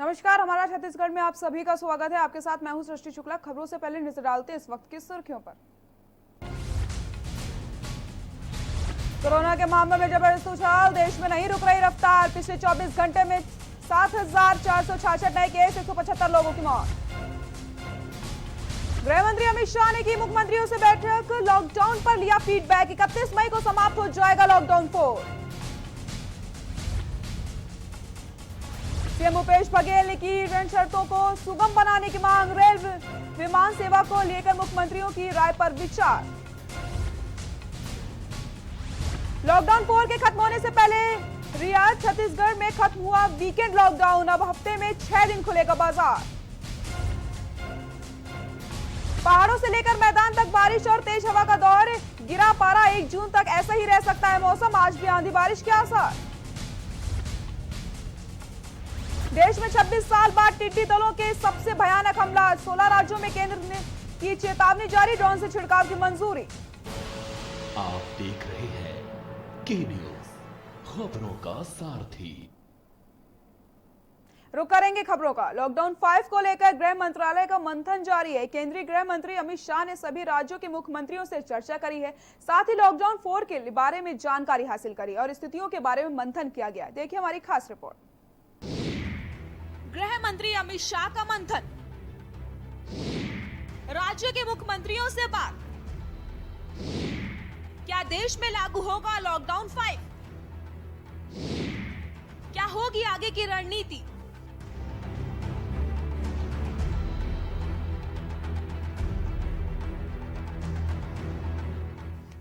नमस्कार, हमारा छत्तीसगढ़ में आप सभी का स्वागत है। आपके साथ मैं हूं सृष्टि शुक्ला। खबरों से पहले नजर डालते हैं इस वक्त की सुर्खियों पर। कोरोना के मामलों में जबरदस्त उछाल, देश में नहीं रुक रही रफ्तार। पिछले 24 घंटे में 7,466 नए केस, 175 लोगों की मौत। गृह मंत्री अमित शाह ने की मुख्यमंत्रियों से बैठक, लॉकडाउन पर लिया फीडबैक। 31 मई को समाप्त हो जाएगा लॉकडाउन 4। सीएम भूपेश बघेल ने की ऋण शर्तों को सुगम बनाने की मांग, रेल विमान सेवा को लेकर मुख्यमंत्रियों की राय पर विचार। लॉकडाउन 4 के खत्म होने से पहले रियाद छत्तीसगढ़ में खत्म हुआ वीकेंड लॉकडाउन, अब हफ्ते में 6 दिन खुलेगा बाजार। पहाड़ों से लेकर मैदान तक बारिश और तेज हवा का दौर, गिरा पारा 1 जून तक ऐसा ही रह सकता है मौसम, आज भी आंधी बारिश के आसार। देश में 26 साल बाद टिड्डी दलों के सबसे भयानक हमला, 16 राज्यों में केंद्र ने की चेतावनी जारी, ड्रोन से छिड़काव की मंजूरी। आप देख रहे हैं के न्यूज, खबरों का सारथी। रुक करेंगे खबरों का। लॉकडाउन 5 को लेकर गृह मंत्रालय का मंथन जारी है। केंद्रीय गृह मंत्री अमित शाह ने सभी राज्यों के मुख्यमंत्रियों से चर्चा करी है, साथ ही लॉकडाउन 4 के बारे में जानकारी हासिल करी और स्थितियों के बारे में मंथन किया गया। देखिए हमारी खास रिपोर्ट। गृह मंत्री अमित शाह का मंथन, राज्य के मुख्यमंत्रियों से बात। क्या देश में लागू होगा लॉकडाउन 5? क्या होगी आगे की रणनीति?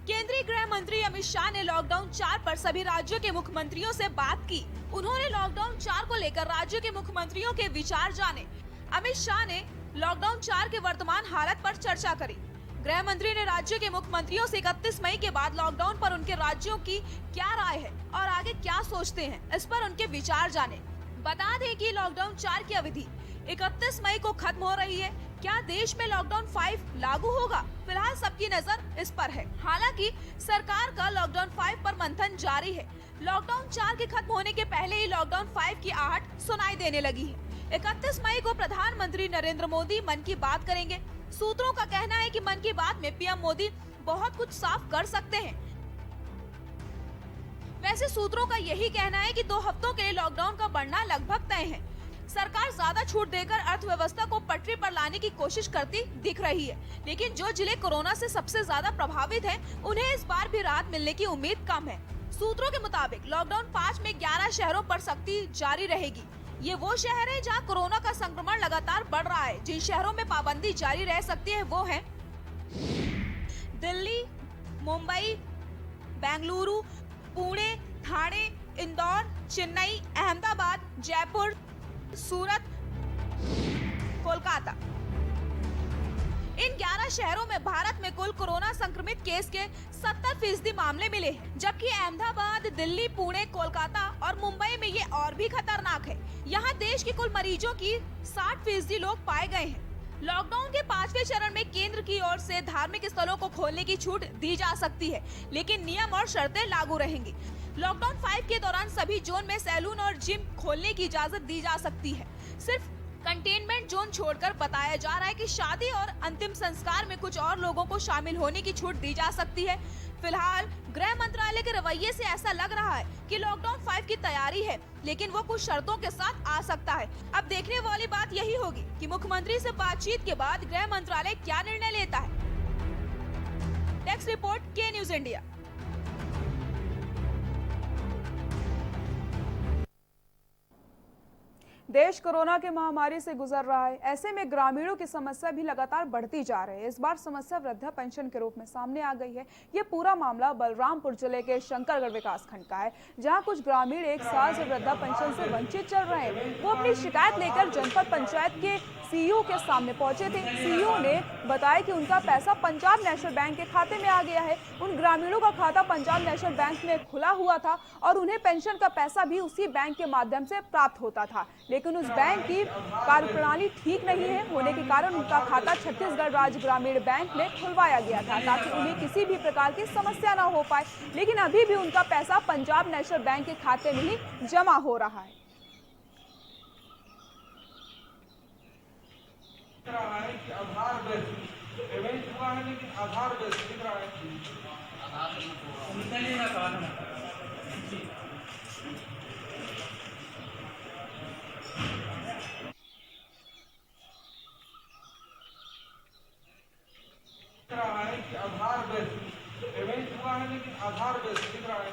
केंद्रीय गृह मंत्री अमित शाह ने लॉकडाउन 4 पर सभी राज्यों के मुख्यमंत्रियों से बात की। उन्होंने लॉकडाउन 4 को लेकर राज्य के मुख्यमंत्रियों के विचार जाने। अमित शाह ने लॉकडाउन 4 के वर्तमान हालत पर चर्चा करी। गृह मंत्री ने राज्य के मुख्यमंत्रियों से 31 मई के बाद लॉकडाउन पर उनके राज्यों की क्या राय है और आगे क्या सोचते हैं, इस पर उनके विचार जाने। बता दें कि लॉकडाउन 4 की अवधि 31 मई को खत्म हो रही है। क्या देश में लॉकडाउन 5 लागू होगा? फिलहाल सबकी नजर इस पर है। हालांकि सरकार का लॉकडाउन 5 पर मंथन जारी है। लॉकडाउन 4 के खत्म होने के पहले ही लॉकडाउन 5 की आहट सुनाई देने लगी है। 31 मई को प्रधानमंत्री नरेंद्र मोदी मन की बात करेंगे। सूत्रों का कहना है कि मन की बात में पीएम मोदी बहुत कुछ साफ कर सकते हैं। वैसे सूत्रों का यही कहना है कि 2 हफ्तों के लिए लॉकडाउन का बढ़ना लगभग तय है। सरकार ज्यादा छूट देकर अर्थव्यवस्था को पटरी पर लाने की कोशिश करती दिख रही है, लेकिन जो जिले कोरोना से सबसे ज्यादा प्रभावित हैं, उन्हें इस बार भी राहत मिलने की उम्मीद कम है। सूत्रों के मुताबिक लॉकडाउन 5 में 11 शहरों पर सख्ती जारी रहेगी। ये वो शहर है जहां कोरोना का संक्रमण लगातार बढ़ रहा है। जिन शहरों में पाबंदी जारी रह सकती है वो हैं दिल्ली, मुंबई, बेंगलुरु, पुणे, ठाणे, इंदौर, चेन्नई, अहमदाबाद, जयपुर, सूरत, कोलकाता। इन 11 शहरों में भारत में कुल कोरोना संक्रमित केस के 70% मामले मिले हैं, जबकि अहमदाबाद, दिल्ली, पुणे, कोलकाता और मुंबई में ये और भी खतरनाक है। यहाँ देश के कुल मरीजों की 60% लोग पाए गए हैं। लॉकडाउन के 5वें चरण में केंद्र की ओर से धार्मिक स्थलों को खोलने की छूट दी जा सकती है, लेकिन नियम और शर्तें लागू रहेंगी। लॉकडाउन 5 के दौरान सभी जोन में सैलून और जिम खोलने की इजाजत दी जा सकती है। सिर्फ कंटेनमेंट जोन छोड़कर बताया जा रहा है कि शादी और अंतिम संस्कार में कुछ और लोगों को शामिल होने की छूट दी जा सकती है। फिलहाल गृह मंत्रालय के रवैये से ऐसा लग रहा है कि लॉकडाउन 5 की तैयारी है, लेकिन वो कुछ शर्तों के साथ आ सकता है। अब देखने वाली बात यही होगी कि मुख्यमंत्री से बातचीत के बाद गृह मंत्रालय क्या निर्णय लेता है। डेस्क रिपोर्ट, के न्यूज इंडिया। देश कोरोना के महामारी से गुजर रहा है, ऐसे में ग्रामीणों की समस्या भी लगातार बढ़ती जा रही है। इस बार समस्या वृद्धा पेंशन के रूप में सामने आ गई है। ये पूरा मामला बलरामपुर जिले के शंकरगढ़ विकासखंड का है, जहां कुछ ग्रामीण 1 साल से वृद्धा पेंशन से वंचित चल रहे हैं। वो अपनी शिकायत लेकर जनपद पंचायत के सीईओ के सामने पहुंचे थे। सीईओ ने बताया कि उनका पैसा पंजाब नेशनल बैंक के खाते में आ गया है। उन ग्रामीणों का खाता पंजाब नेशनल बैंक में खुला हुआ था और उन्हें पेंशन का पैसा भी उसी बैंक के माध्यम से प्राप्त होता था, लेकिन उस बैंक की कार्यप्रणाली ठीक नहीं है होने के कारण उनका खाता छत्तीसगढ़ राज्य ग्रामीण बैंक में खुलवाया गया था, ताकि उन्हें किसी भी प्रकार की समस्या न हो पाए। लेकिन अभी भी उनका पैसा पंजाब नेशनल बैंक के खाते में ही जमा हो रहा है। रहा है कि आधार बेस्ड पेमेंट हुआ है, लेकिन आधार बेस्ड दिख रहा है। रहा है कि आधार बेस्ड पेमेंट हुआ है, लेकिन आधार बेस्ड दिख रहा है।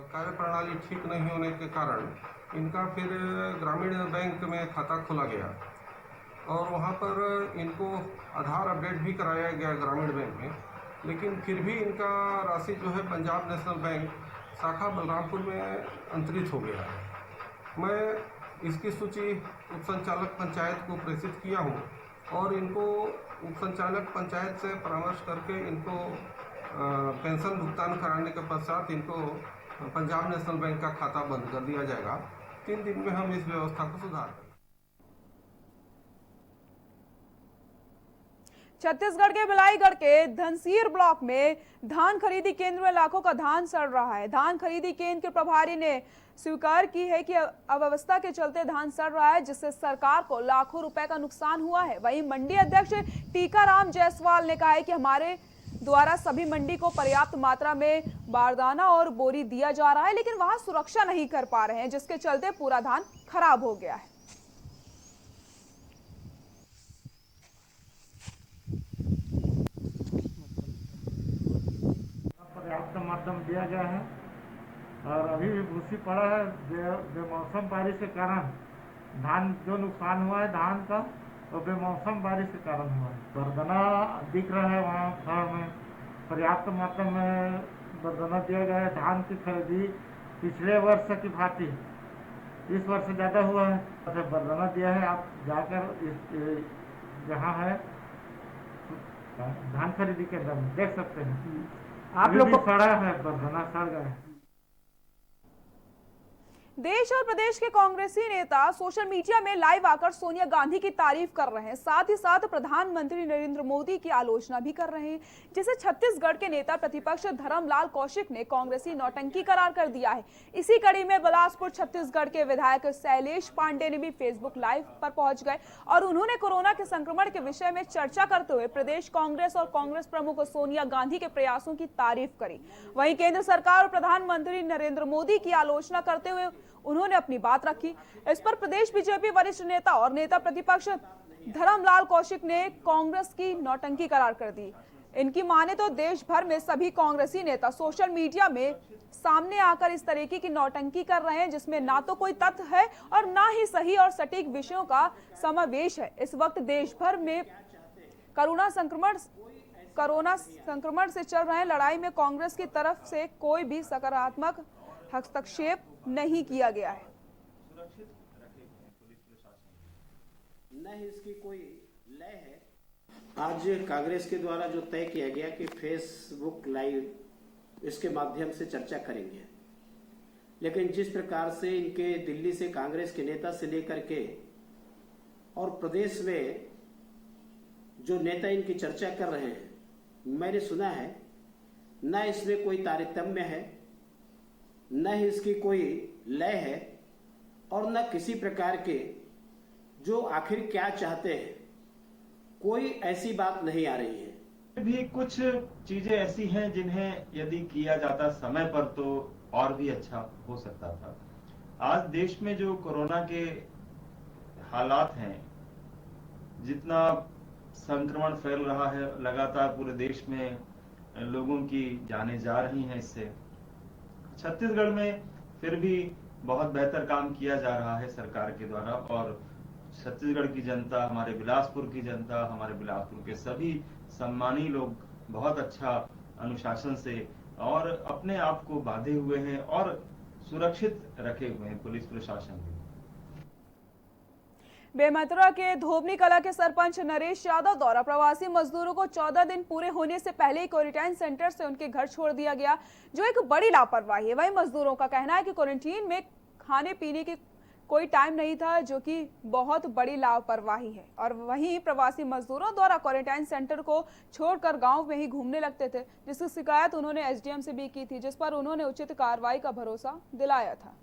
कार्य प्रणाली ठीक नहीं होने के कारण इनका फिर ग्रामीण बैंक में खाता खोला गया और वहाँ पर इनको आधार अपडेट भी कराया गया ग्रामीण बैंक में, लेकिन फिर भी इनका राशि जो है पंजाब नेशनल बैंक शाखा बलरामपुर में अंतरित हो गया है। मैं इसकी सूची उप संचालक पंचायत को प्रेषित किया हूँ और इनको उप संचालक पंचायत से परामर्श करके इनको पेंशन भुगतान कराने के पश्चात इनको पंजाब नेशनल बैंक का खाता बंद कर दिया जाएगा। 3 दिन में हम इस व्यवस्था को सुधार करेंगे। छत्तीसगढ़ के बिलाईगढ़ के धनसीर ब्लॉक में धान खरीदी केंद्र में लाखों का धान सड़ रहा है। धान खरीदी केंद्र के प्रभारी ने स्वीकार की है कि अव्यवस्था के चलते धान सड़ रहा है, जिससे सरकार को लाखों रुपए का नुकसान हुआ है। वहीं मंडी अध्यक्ष टीकाराम जायसवाल ने कहा है कि हमारे द्वारा सभी मंडी को पर्याप्त मात्रा में बारदाना और बोरी दिया जा रहा है, लेकिन वहां सुरक्षा नहीं कर पा रहे हैं, जिसके चलते पूरा धान खराब हो गया है। पर्याप्त मात्रा में दिया गया है और अभी भी भूसी पड़ा है। बेमौसम बारिश के कारण धान जो नुकसान हुआ है धान का, तो बेमौसम बारिश के कारण हुआ है। बरदाना दिख रहा है वहाँ फार्म में, पर्याप्त मात्रा में बरदाना दिया गया है। धान की खरीदी पिछले वर्ष की भांति इस वर्ष ज़्यादा हुआ है, तो बरदाना दिया है। आप जाकर जहाँ है धान खरीदी केंद्र में देख सकते हैं, आप लोग को सड़ा है, बरदाना सड़ गया है। देश और प्रदेश के कांग्रेसी नेता सोशल मीडिया में लाइव आकर सोनिया गांधी की तारीफ कर रहे हैं, साथ ही साथ प्रधानमंत्री नरेंद्र मोदी की आलोचना भी कर रहे हैं, जिसे छत्तीसगढ़ के नेता प्रतिपक्ष धर्मलाल कौशिक ने कांग्रेसी नौटंकी करार कर दिया है। इसी कड़ी में बिलासपुर छत्तीसगढ़ के विधायक शैलेश पांडे ने भी फेसबुक लाइव पर पहुंच गए और उन्होंने कोरोना के संक्रमण के विषय में चर्चा करते हुए प्रदेश कांग्रेस और कांग्रेस प्रमुख सोनिया गांधी के प्रयासों की तारीफ करी। वहीं केंद्र सरकार और प्रधानमंत्री नरेंद्र मोदी की आलोचना करते हुए उन्होंने अपनी बात रखी। इस पर प्रदेश बीजेपी वरिष्ठ नेता और नेता प्रतिपक्ष धर्मलाल कौशिक ने कांग्रेस की नौटंकी करार कर दी। इनकी माने तो देश भर में सभी कांग्रेसी नेता सोशल मीडिया में सामने आकर इस तरीके की नौटंकी कर रहे हैं, जिसमें ना तो कोई तथ्य है और ना ही सही और सटीक विषयों का समावेश है। इस वक्त देश भर में कोरोना संक्रमण से चल रहे लड़ाई में कांग्रेस की तरफ से कोई भी सकारात्मक हस्तक्षेप नहीं किया गया है। न ही इसकी कोई लय है। आज कांग्रेस के द्वारा जो तय किया गया कि फेसबुक लाइव इसके माध्यम से चर्चा करेंगे, लेकिन जिस प्रकार से इनके दिल्ली से कांग्रेस के नेता से लेकर के और प्रदेश में जो नेता इनकी चर्चा कर रहे हैं, मैंने सुना है न इसमें कोई तारतम्य है, न ही इसकी कोई लय है और न किसी प्रकार के जो आखिर क्या चाहते हैं, कोई ऐसी बात नहीं आ रही है। भी कुछ चीजें ऐसी हैं जिन्हें यदि किया जाता समय पर तो और भी अच्छा हो सकता था। आज देश में जो कोरोना के हालात हैं, जितना संक्रमण फैल रहा है, लगातार पूरे देश में लोगों की जानें जा रही हैं इससे। छत्तीसगढ़ में फिर भी बहुत बेहतर काम किया जा रहा है सरकार के द्वारा और छत्तीसगढ़ की जनता, हमारे बिलासपुर की जनता, हमारे बिलासपुर के सभी सम्मानी लोग बहुत अच्छा अनुशासन से और अपने आप को बांधे हुए हैं और सुरक्षित रखे हुए हैं पुलिस प्रशासन भी। बेमेतरा के धोबनी कला के सरपंच नरेश यादव द्वारा प्रवासी मजदूरों को 14 दिन पूरे होने से पहले ही क्वारंटाइन सेंटर से उनके घर छोड़ दिया गया, जो एक बड़ी लापरवाही है। वहीं मजदूरों का कहना है कि क्वारंटीन में खाने पीने की कोई टाइम नहीं था, जो कि बहुत बड़ी लापरवाही है। और वहीं प्रवासी मजदूरों द्वारा क्वारंटाइन सेंटर को छोड़कर गांव में ही घूमने लगते थे, जिसकी शिकायत उन्होंने एसडीएम से भी की थी, जिस पर उन्होंने उचित कार्रवाई का भरोसा दिलाया था।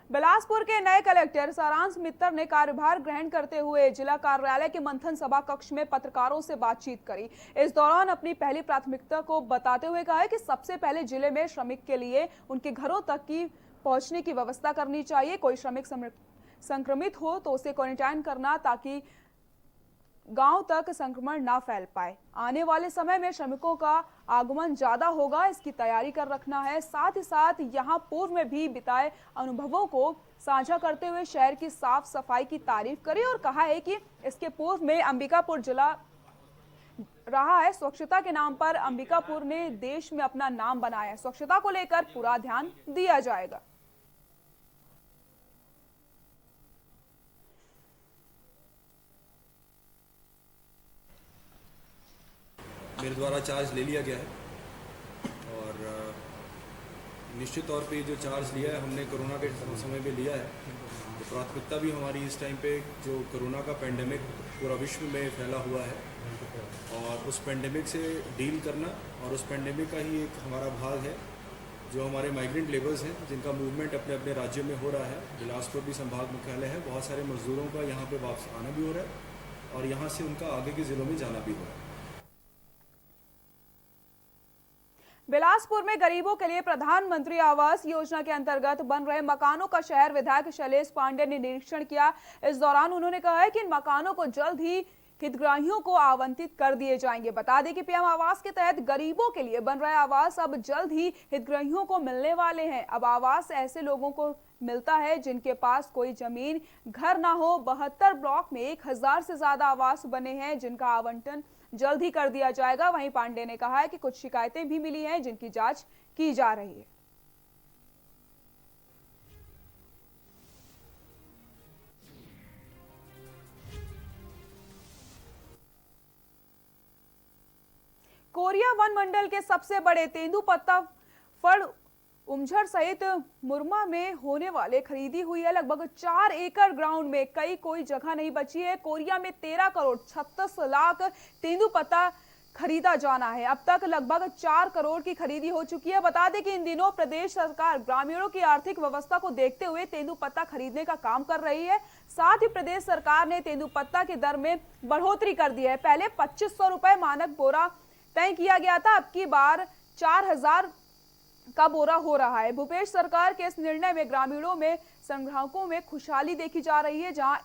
बिलासपुर के नए कलेक्टर सारांश मित्तर ने कार्यभार ग्रहण करते हुए जिला कार्यालय के मंथन सभा कक्ष में पत्रकारों से बातचीत करी। इस दौरान अपनी पहली प्राथमिकता को बताते हुए कहा है कि सबसे पहले जिले में श्रमिक के लिए उनके घरों तक की पहुंचने की व्यवस्था करनी चाहिए। कोई श्रमिक संक्रमित हो तो उसे क्वारंटाइन करना ताकि गांव तक संक्रमण ना फैल पाए। आने वाले समय में श्रमिकों का आगमन ज्यादा होगा, इसकी तैयारी कर रखना है। साथ ही साथ यहां पूर्व में भी बिताए अनुभवों को साझा करते हुए शहर की साफ सफाई की तारीफ करी और कहा है कि इसके पूर्व में अंबिकापुर जिला रहा है। स्वच्छता के नाम पर अंबिकापुर ने देश में अपना नाम बनाया है। स्वच्छता को लेकर पूरा ध्यान दिया जाएगा। मेरे द्वारा चार्ज ले लिया गया है और निश्चित तौर पे जो चार्ज लिया है हमने कोरोना के समय में लिया है। तो प्राथमिकता भी हमारी इस टाइम पे जो कोरोना का पेंडेमिक पूरा विश्व में फैला हुआ है और उस पेंडेमिक से डील करना और उस पेंडेमिक का ही एक हमारा भाग है। जो हमारे माइग्रेंट लेबर्स हैं जिनका मूवमेंट अपने अपने राज्यों में हो रहा है, बिलासपुर भी संभाग मुख्यालय है, बहुत सारे मजदूरों का यहाँ पे वापस आना भी हो रहा है और यहाँ से उनका आगे के ज़िलों में जाना भी हो रहा है। बिलासपुर में गरीबों के लिए प्रधानमंत्री आवास योजना के अंतर्गत बन रहे मकानों का शहर विधायक शैलेश पांडे ने निरीक्षण किया। इस दौरान उन्होंने कहा है कि इन मकानों को जल्द ही हितग्राहियों को आवंटित कर दिए जाएंगे। बता दें कि पीएम आवास के तहत गरीबों के लिए बन रहे आवास अब जल्द ही हितग्राहियों को मिलने वाले हैं। अब आवास ऐसे लोगों को मिलता है जिनके पास कोई जमीन घर ना हो। 72 ब्लॉक में 1000 से ज्यादा आवास बने हैं जिनका आवंटन जल्द ही कर दिया जाएगा। वहीं पांडे ने कहा है कि कुछ शिकायतें भी मिली हैं जिनकी जांच की जा रही है। कोरिया वन मंडल के सबसे बड़े तेंदुपत्ता फड़ उमझर सहित मुरमा में होने वाले खरीदी हुई है। लगभग 4 एकड़ ग्राउंड में कोई जगह नहीं बची है। कोरिया में 13 करोड़ 36 लाख तेंदुपत्ता खरीदा जाना है। अब तक लगभग 4 करोड़ की खरीदी हो चुकी है। बता दें कि इन दिनों प्रदेश सरकार ग्रामीणों की आर्थिक व्यवस्था को देखते हुए तेंदुपत्ता खरीदने का काम कर रही है। साथ ही प्रदेश सरकार ने तेंदुपत्ता की दर में बढ़ोतरी कर दी है। पहले 2500 रुपए मानक बोरा तय किया गया था, अब की बार 4000 का बोरा हो रहा है। भूपेश सरकार के इस निर्णय में ग्रामीणों में संग्राहकों में खुशहाली देखी जा रही है। जहां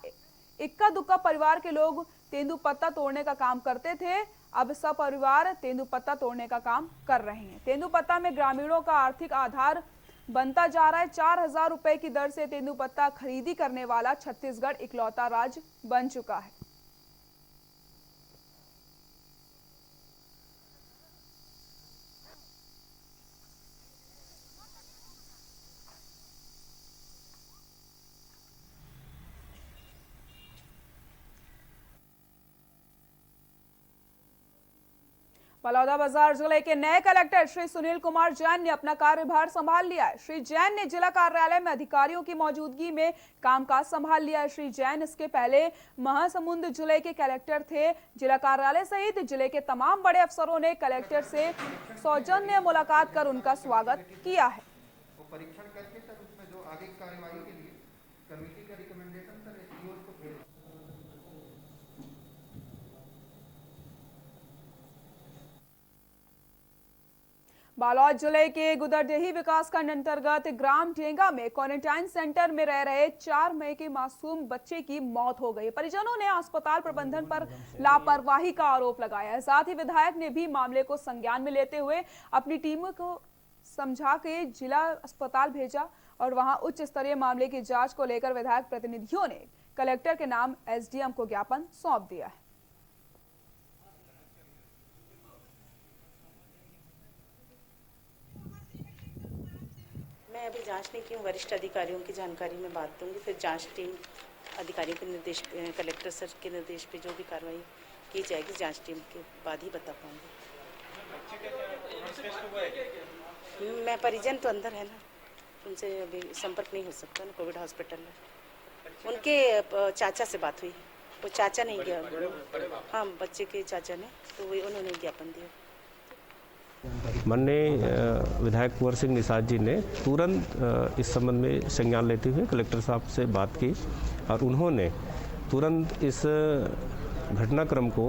इक्का दुक्का परिवार के लोग तेंदुपत्ता तोड़ने का काम करते थे, अब सब परिवार तेंदुपत्ता तोड़ने का काम कर रहे हैं। तेंदुपत्ता में ग्रामीणों का आर्थिक आधार बनता जा रहा है। 4000 रुपए की दर से तेंदुपत्ता खरीदी करने वाला छत्तीसगढ़ इकलौता राज्य बन चुका है। बलौदाबाजार जिले के नए कलेक्टर श्री सुनील कुमार जैन ने अपना कार्यभार संभाल लिया है। श्री जैन ने जिला कार्यालय में अधिकारियों की मौजूदगी में कामकाज संभाल लिया है। श्री जैन इसके पहले महासमुंद जिले के कलेक्टर थे। जिला कार्यालय सहित जिले के तमाम बड़े अफसरों ने कलेक्टर से सौजन्य मुलाकात कर उनका स्वागत किया है। परीक्षण करके सर उसमें जो आगे की कार्यवाही के लिए कमेटी का रिकमेंडेशन सर एसडीओ को भेज। बालोद जिले के गुदरदेही विकासखंड अंतर्गत ग्राम ढेंगा में क्वारंटाइन सेंटर में रह रहे 4 मई के मासूम बच्चे की मौत हो गई। परिजनों ने अस्पताल प्रबंधन पर लापरवाही का आरोप लगाया है। साथ ही विधायक ने भी मामले को संज्ञान में लेते हुए अपनी टीम को समझा के जिला अस्पताल भेजा और वहां उच्च स्तरीय मामले की जांच को लेकर विधायक प्रतिनिधियों ने कलेक्टर के नाम एसडीएम को ज्ञापन सौंप दिया है। मैं अभी जांच नहीं की हूँ, वरिष्ठ अधिकारियों की जानकारी में बात दूंगी, फिर जांच टीम अधिकारियों के निर्देश, कलेक्टर सर के निर्देश पे जो भी कार्रवाई की जाएगी जांच टीम के बाद ही बता पाऊंगी। मैं परिजन तो अंदर है ना, उनसे अभी संपर्क नहीं हो सकता ना, कोविड हॉस्पिटल में। उनके चाचा से बात हुई। वो चाचा नहीं गया, हाँ बच्चे के चाचा ने, तो वही उन्होंने ज्ञापन दिया। माननीय विधायक कुंवर सिंह निषाद जी ने तुरंत इस संबंध में संज्ञान लेते हुए कलेक्टर साहब से बात की और उन्होंने तुरंत इस घटनाक्रम को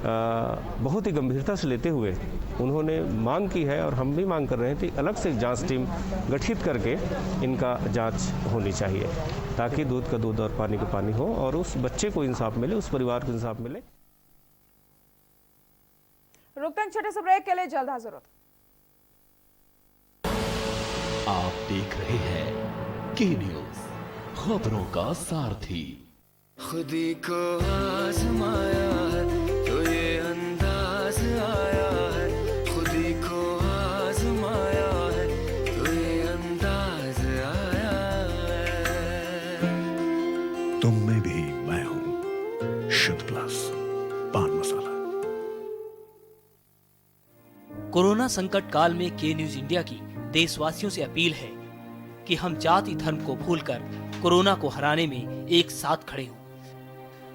बहुत ही गंभीरता से लेते हुए उन्होंने मांग की है और हम भी मांग कर रहे हैं कि अलग से जांच टीम गठित करके इनका जांच होनी चाहिए ताकि दूध का दूध और पानी का पानी हो और उस बच्चे को इंसाफ मिले, उस परिवार को इंसाफ मिले। रुकते हैं छोटे से ब्रेक के लिए, जल्द हाजिर होते। आप देख रहे हैं के न्यूज, खबरों का सारथी। खुदी को आजमाया है तो ये अंदाज आया है, खुदी को आजमाया है तो ये अंदाज आया है। तुम में भी मैं हूं, शुद्ध प्लस पान मसाला। कोरोना संकट काल में के न्यूज इंडिया की देशवासियों से अपील है कि हम जाति धर्म को भूलकर कोरोना को हराने में एक साथ खड़े हों,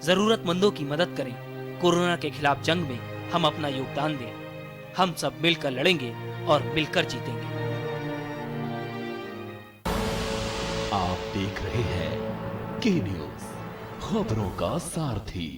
जरूरतमंदों की मदद करें। कोरोना के खिलाफ जंग में हम अपना योगदान दें। हम सब मिलकर लड़ेंगे और मिलकर जीतेंगे। आप देख रहे हैं के न्यूज, खबरों का सारथी।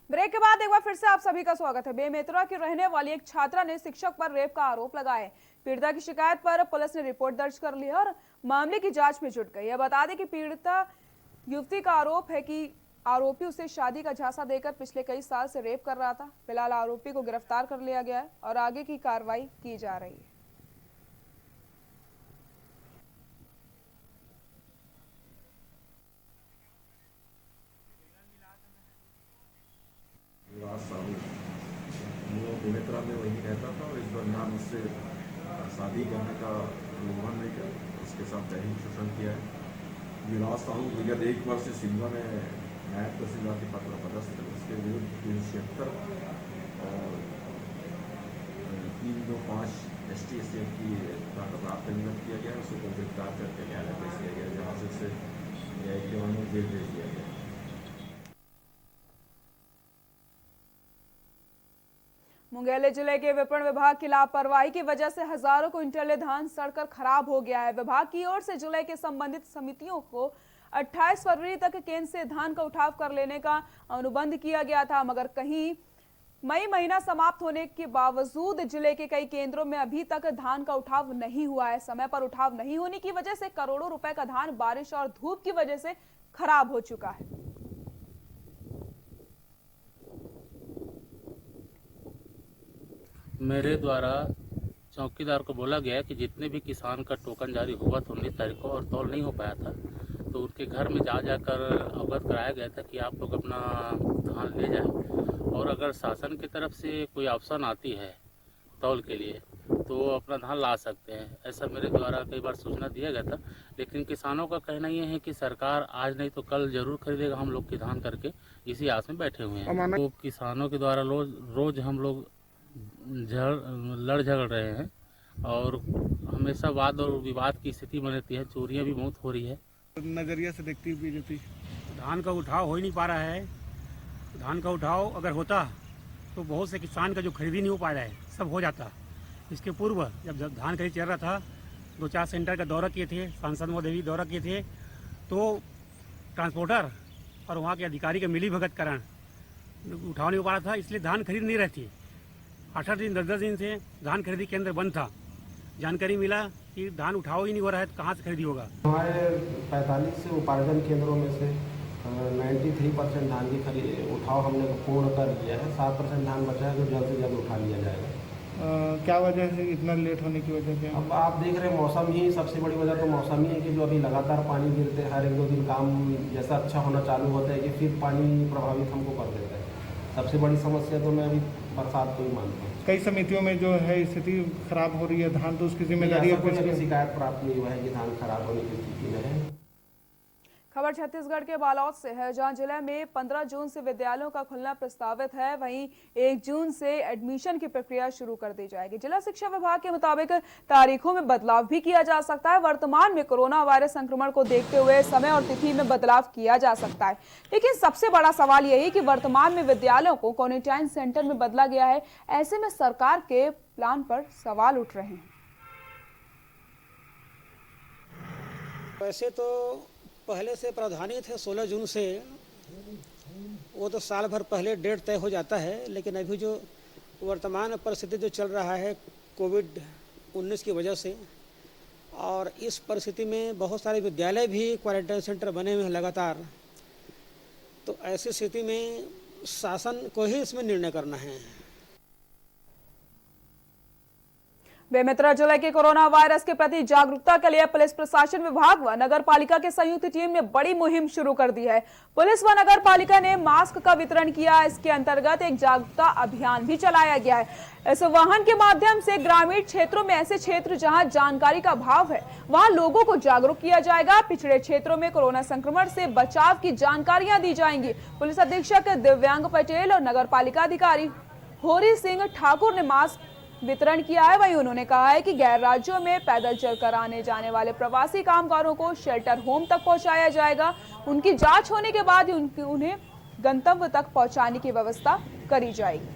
ब्रेक के बाद एक बार फिर से आप सभी का स्वागत है। बेमेतरा की रहने वाली एक छात्रा ने शिक्षक पर रेप का आरोप लगाया। पीड़िता की शिकायत पर पुलिस ने रिपोर्ट दर्ज कर ली और मामले की जांच में जुट गई है। बता दें कि पीड़िता युवती का आरोप है कि आरोपी उसे शादी का झांसा देकर पिछले कई साल से रेप कर रहा था। फिलहाल आरोपी को गिरफ्तार कर लिया गया है और आगे की कार्रवाई की जा रही है। बेमेतरा में वही रहता था और इस दरमियान उससे शादी करने का प्रलोभन नहीं किया, उसके साथ दैहिक शोषण किया है। विलास साहू विगत 1 वर्ष से शिमला में नायब तहसीलदार के पद पर पदस्थ है। उसके विरुद्ध 376 और 325 ST/SC की धारा प्राप्त किया गया है। उसको गिरफ्तार करके न्यायालय पेश किया गया, जहाँ से उसे न्यायिक जवानों में जेल भेज दिया गया। मुंगेली जिले के विपणन विभाग की लापरवाही की वजह से हजारों क्विंटल धान सड़कर खराब हो गया है। विभाग की ओर से जिले के संबंधित समितियों को 28 फरवरी तक केंद्र से धान का उठाव कर लेने का अनुबंध किया गया था, मगर कहीं मई महीना समाप्त होने के बावजूद जिले के कई केंद्रों में अभी तक धान का उठाव नहीं हुआ है। समय पर उठाव नहीं होने की वजह से करोड़ों रुपए का धान बारिश और धूप की वजह से खराब हो चुका है। मेरे द्वारा चौकीदार को बोला गया कि जितने भी किसान का टोकन जारी हुआ था 19 तारीख को और तौल नहीं हो पाया था, तो उनके घर में जाकर अवगत कराया गया था कि आप लोग अपना धान ले जाएं और अगर शासन की तरफ से कोई ऑप्शन आती है तौल के लिए तो वो अपना धान ला सकते हैं। ऐसा मेरे द्वारा कई बार सूचना दिया गया था, लेकिन किसानों का कहना ये है कि सरकार आज नहीं तो कल जरूर खरीदेगा हम लोग की धान करके इसी आस में बैठे हुए हैं। तो किसानों के द्वारा रोज हम लोग लड़ झगड़ रहे हैं और हमेशा वाद और विवाद की स्थिति बनी रहती है। चोरियां भी बहुत हो रही है। नजरिया से देखती है बीजेपी। धान का उठाव हो ही नहीं पा रहा है। धान का उठाव अगर होता तो बहुत से किसान का जो खरीदी नहीं हो पा रहा है सब हो जाता। इसके पूर्व जब धान खरीद चल रहा था 2-4 सेंटर का दौरा किए थे, सांसद महोदय भी दौरा किए थे, तो ट्रांसपोर्टर और वहाँ के अधिकारी के मिली भगत कारण उठाव नहीं हो पा रहा था, इसलिए धान खरीद नहीं रहती। 8 दिन 10 दिन से धान खरीदी केंद्र बंद था। जानकारी मिला कि धान उठाव ही नहीं हो रहा है, तो कहाँ से खरीदी होगा। हमारे 45 से उपार्जन केंद्रों में से 93% धान की उठाव हमने पूर्ण कर लिया है। 7% धान बचा है जो जल्द से जल्द उठा लिया जाएगा। क्या वजह है इतना लेट होने की वजह से? अब आप देख रहे हैं मौसम ही सबसे बड़ी वजह तो मौसम ही है कि जो अभी लगातार पानी गिरते हैं, हर 1-2 दिन काम जैसा अच्छा होना चालू होता है कि फिर पानी प्रभावित हमको कर देता है। सबसे बड़ी समस्या तो मैं अभी बरसात को ही मानता हूँ। कई समितियों में जो है स्थिति खराब हो रही है धान, तो उसकी जिम्मेदारी कोई शिकायत प्राप्त नहीं हुआ है कि धान खराब होने की स्थिति में है। खबर छत्तीसगढ़ के बालोद से है, जहां जिले में 15 जून से विद्यालयों का खुलना प्रस्तावित है। वहीं 1 जून से एडमिशन की प्रक्रिया शुरू कर दी जाएगी। जिला शिक्षा विभाग के मुताबिक तारीखों में बदलाव भी किया जा सकता है। वर्तमान में कोरोना वायरस संक्रमण को देखते हुए समय और तिथि में बदलाव किया जा सकता है, लेकिन सबसे बड़ा सवाल यही कि वर्तमान में विद्यालयों को क्वारंटाइन सेंटर में बदला गया है। ऐसे में सरकार के प्लान पर सवाल उठ रहे हैं। वैसे तो पहले से प्रावधान थे 16 जून से, वो तो साल भर पहले डेट तय हो जाता है, लेकिन अभी जो वर्तमान परिस्थिति जो चल रहा है कोविड-19 की वजह से, और इस परिस्थिति में बहुत सारे विद्यालय भी क्वारंटाइन सेंटर बने हुए हैं लगातार, तो ऐसी स्थिति में शासन को ही इसमें निर्णय करना है। बेमेतरा जिले के कोरोना वायरस के प्रति जागरूकता के लिए पुलिस प्रशासन विभाग व नगर पालिका के संयुक्त टीम ने बड़ी मुहिम शुरू कर दी है। पुलिस व नगर पालिका ने मास्क का वितरण किया। इसके अंतर्गत एक जागरूकता अभियान भी चलाया गया है। इस वाहन के माध्यम से ग्रामीण क्षेत्रों में ऐसे क्षेत्र जहां जानकारी का अभाव है, वहां लोगों को जागरूक किया जाएगा। पिछड़े क्षेत्रों में कोरोना संक्रमण से बचाव की जानकारियां दी जाएंगी। पुलिस अधीक्षक दिव्यांग पटेल और नगर पालिका अधिकारी होरी सिंह ठाकुर ने मास्क वितरण किया है। वहीं उन्होंने कहा है कि गैर राज्यों में पैदल चलकर आने जाने वाले प्रवासी कामगारों को शेल्टर होम तक पहुंचाया जाएगा। उनकी जांच होने के बाद ही उन्हें गंतव्य तक पहुंचाने की व्यवस्था करी जाएगी।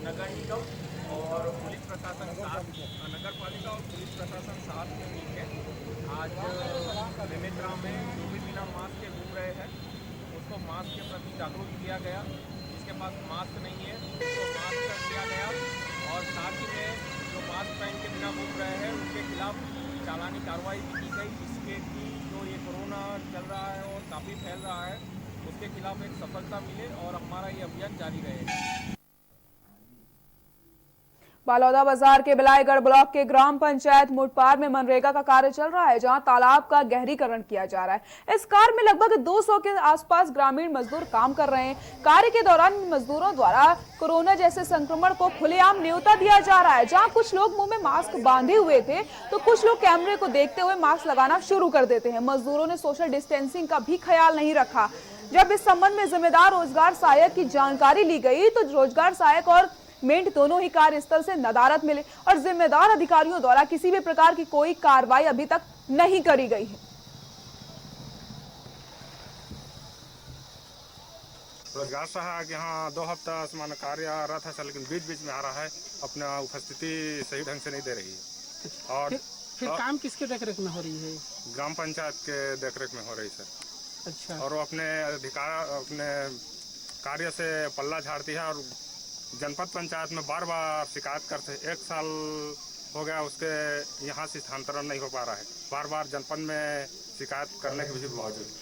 नगर निगम और पुलिस प्रशासन साथ, नगर पालिका और पुलिस प्रशासन साथ में मिलकर आज बेमेतरा में जो भी बिना मास्क के घूम रहे हैं उसको मास्क के प्रति जागरूक किया गया। जिसके पास मास्क नहीं है तो मास्क कर दिया गया, और साथ ही में जो मास्क पहन के बिना घूम रहे हैं उनके खिलाफ चालानी कार्रवाई भी की गई, जिसके कि जो ये कोरोना चल रहा है और काफ़ी फैल रहा है उसके खिलाफ एक सफलता मिले और हमारा ये अभियान जारी रहे। बालौदा बाजार के बिलाईगढ़ ब्लॉक के ग्राम पंचायत मुटपार में मनरेगा का कार्य चल रहा है, जहां तालाब का गहरीकरण किया जा रहा है। इस कार्य में लगभग 200 के आसपास ग्रामीण मजदूर काम कर रहे हैं। कार्य के दौरान मजदूरों द्वारा कोरोना जैसे संक्रमण को खुलेआम न्योता दिया जा रहा है। जहां कुछ लोग मुंह में मास्क बांधे हुए थे तो कुछ लोग कैमरे को देखते हुए मास्क लगाना शुरू कर देते हैं। मजदूरों ने सोशल डिस्टेंसिंग का भी ख्याल नहीं रखा। जब इस संबंध में जिम्मेदार रोजगार सहायक की जानकारी ली गई तो रोजगार सहायक और मेंट दोनों ही कार्यस्थल से नदारद मिले और जिम्मेदार अधिकारियों द्वारा किसी भी प्रकार की कोई कार्रवाई अभी तक नहीं करी गई है। रोजगार सहायक यहाँ 2 हफ्ता समान कार्यरत है, लेकिन बीच बीच में आ रहा है, अपना उपस्थिति सही ढंग से नहीं दे रही है। और फिर काम किसके देखरेख में हो रही है? ग्राम पंचायत के देखरेख में हो रही सर। अच्छा। और वो अपने कार्य से पल्ला झाड़ती है और जनपद पंचायत में बार बार शिकायत करते। 1 साल हो गया उसके यहाँ से स्थानांतरण नहीं हो पा रहा है, बार बार जनपद में शिकायत करने के भी बावजूद।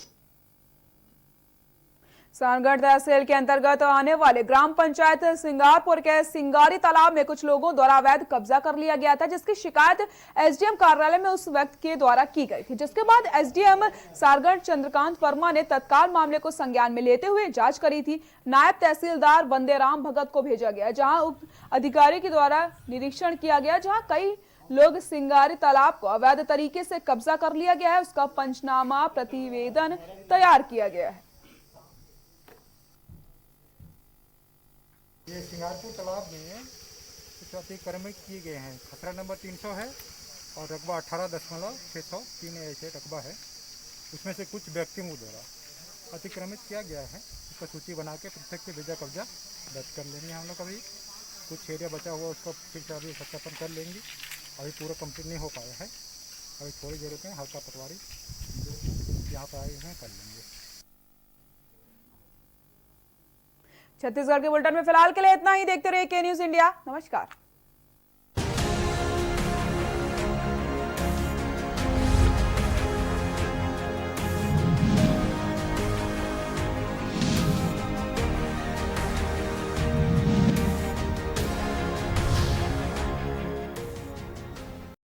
सानगढ़ तहसील के अंतर्गत आने वाले ग्राम पंचायत सिंगारपुर के सिंगारी तालाब में कुछ लोगों द्वारा अवैध कब्जा कर लिया गया था, जिसकी शिकायत एसडीएम कार्यालय में उस व्यक्ति के द्वारा की गई थी। जिसके बाद एसडीएम सारगढ़ चंद्रकांत वर्मा ने तत्काल मामले को संज्ञान में लेते हुए जांच करी थी। नायब तहसीलदार बंदेराम भगत को भेजा गया, जहाँ उप अधिकारी के द्वारा निरीक्षण किया गया, जहाँ कई लोग सिंगारी तालाब को अवैध तरीके से कब्जा कर लिया गया है। उसका पंचनामा प्रतिवेदन तैयार किया गया है। ये सिंगारपुर तालाब में कुछ अतिक्रमित किए गए हैं। खतरा नंबर 300 है और रकबा 18.603 ऐसे रकबा है। उसमें से कुछ व्यक्तियों द्वारा अतिक्रमित किया गया है। उसका सूची बना के पृथक से बेजा कब्जा दर्ज कर लेंगे हम लोग। अभी कुछ एरिया बचा हुआ उसको फिर से अभी सत्यापन कर लेंगे। अभी पूरा कंप्लीट नहीं हो पाया है, अभी थोड़ी देर में हल्का पटवारी यहाँ पर आए हैं कर लेंगे। छत्तीसगढ़ के बुलेटिन में फिलहाल के लिए इतना ही। देखते रहिए के न्यूज़ इंडिया। नमस्कार।